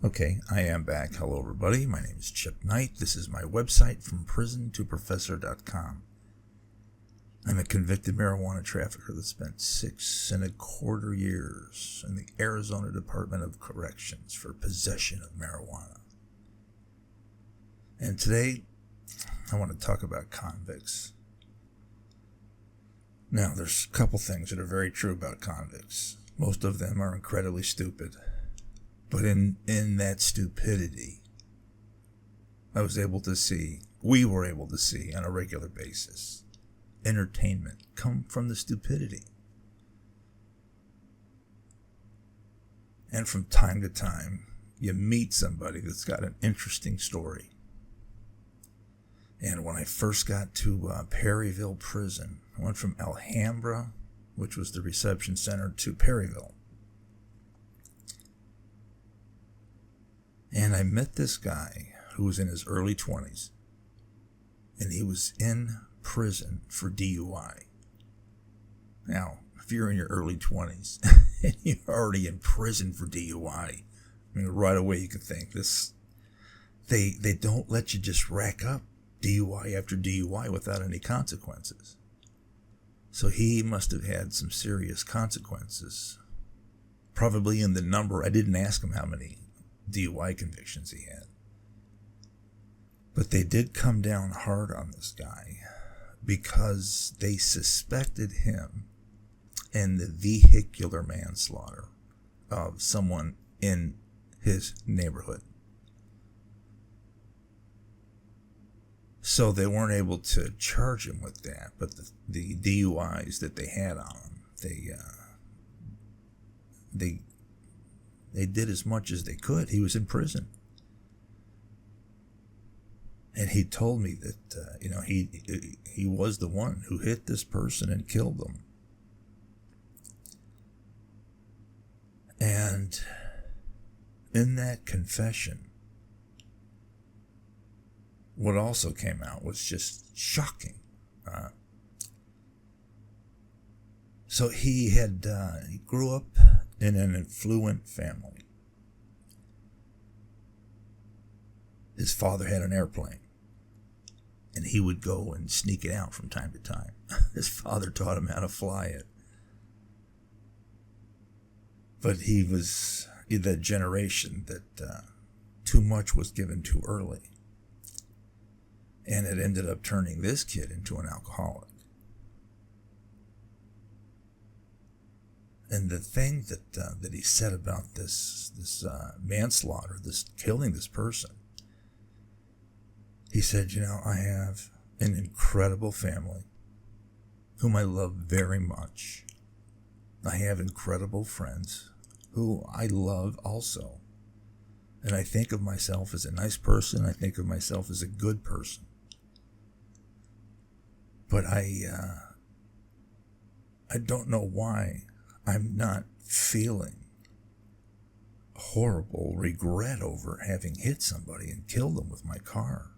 Okay, I am back. Hello, everybody. My name is Chip Knight. This is my website, FromPrisonToProfessor.com. I'm a convicted marijuana trafficker that spent 6.25 years in the Arizona Department of Corrections for possession of marijuana. And today, I want to talk about convicts. Now, there's a couple things that are very true about convicts. Most of them are incredibly stupid. But in that stupidity, we were able to see on a regular basis, entertainment come from the stupidity. And from time to time, you meet somebody that's got an interesting story. And when I first got to Perryville Prison, I went from Alhambra, which was the reception center, to Perryville. And I met this guy who was in his early 20s, and he was in prison for DUI. Now, if you're in your early 20s and you're already in prison for DUI, I mean, right away you can think this. They don't let you just rack up DUI after DUI without any consequences. So he must have had some serious consequences, probably in the number. I didn't ask him how many DUI convictions he had. But they did come down hard on this guy because they suspected him in the vehicular manslaughter of someone in his neighborhood. So they weren't able to charge him with that, but the DUIs that they had on him, they did as much as they could. He was in prison. And he told me that, he was the one who hit this person and killed them. And in that confession, what also came out was just shocking. So he grew up in an affluent family. His father had an airplane, and he would go and sneak it out from time to time. His father taught him how to fly it. But he was in that generation that too much was given too early. And it ended up turning this kid into an alcoholic. And the thing that he said about this manslaughter, this killing this person, he said, I have an incredible family whom I love very much. I have incredible friends who I love also. And I think of myself as a nice person. I think of myself as a good person. But I don't know why I'm not feeling horrible regret over having hit somebody and killed them with my car.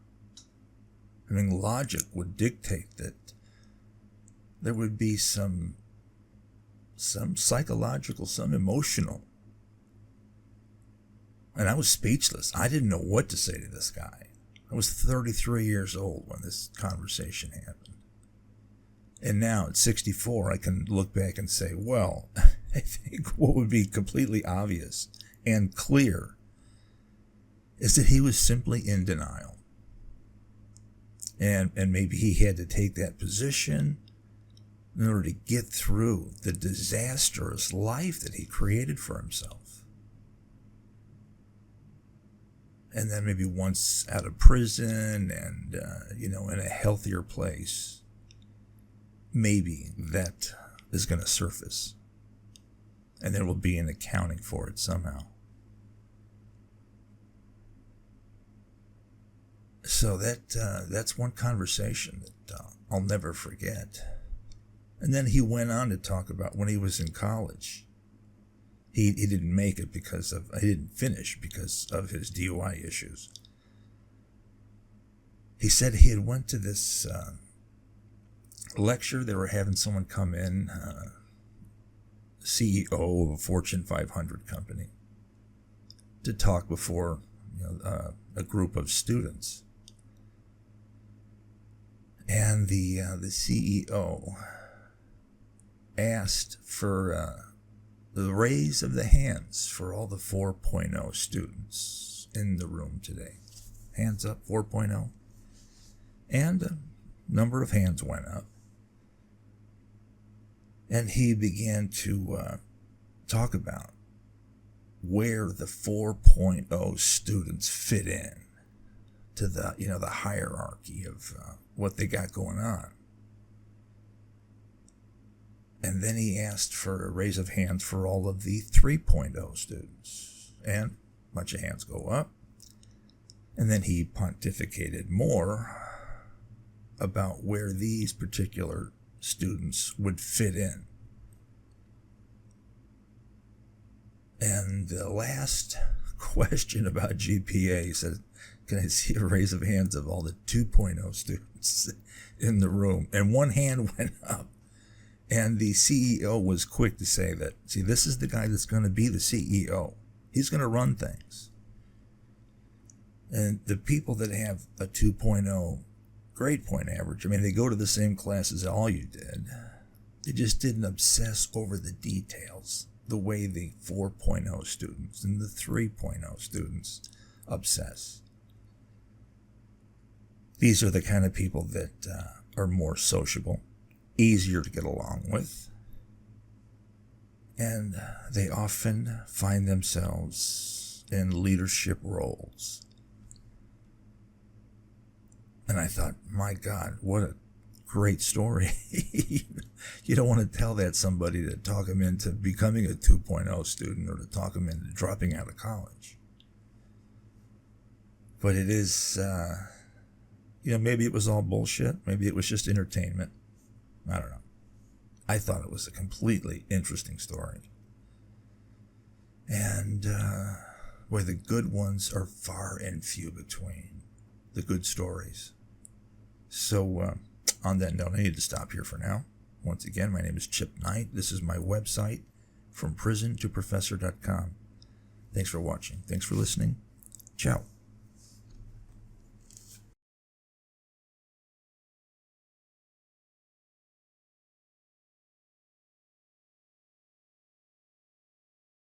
I mean, logic would dictate that there would be some psychological, some emotional. And I was speechless. I didn't know what to say to this guy. I was 33 years old when this conversation happened. And now at 64, I can look back and say, well, I think what would be completely obvious and clear is that he was simply in denial. And maybe he had to take that position in order to get through the disastrous life that he created for himself. And then maybe once out of prison and, in a healthier place, maybe that is going to surface. And there will be an accounting for it somehow. So that's one conversation that I'll never forget. And then he went on to talk about when he was in college. He didn't make it he didn't finish because of his DUI issues. He said he had went to this lecture. They were having someone come in, CEO of a Fortune 500 company. to talk before a group of students. And the CEO asked for the raise of the hands for all the 4.0 students in the room today. Hands up, 4.0. And a number of hands went up. And he began to talk about where the 4.0 students fit in to the hierarchy of what they got going on. And then he asked for a raise of hands for all of the 3.0 students. And a bunch of hands go up. And then he pontificated more about where these particular students would fit in. And the last question about GPA, he said, can I see a raise of hands of all the 2.0 students in the room? And one hand went up. And the CEO was quick to say that, see, this is the guy that's going to be the CEO. He's going to run things. And the people that have a 2.0 grade point average, I mean, they go to the same classes that all you did. They just didn't obsess over the details the way the 4.0 students and the 3.0 students obsess. These are the kind of people that are more sociable, easier to get along with, and they often find themselves in leadership roles. And I thought, my God, what a great story. You don't want to tell that somebody to talk them into becoming a 2.0 student or to talk them into dropping out of college. But it is, maybe it was all bullshit. Maybe it was just entertainment. I don't know. I thought it was a completely interesting story. And where the good ones are far and few between, the good stories. So on that note, I need to stop here for now. Once again, my name is Chip Knight. This is my website, FromPrisonToProfessor.com. Thanks for watching. Thanks for listening. Ciao.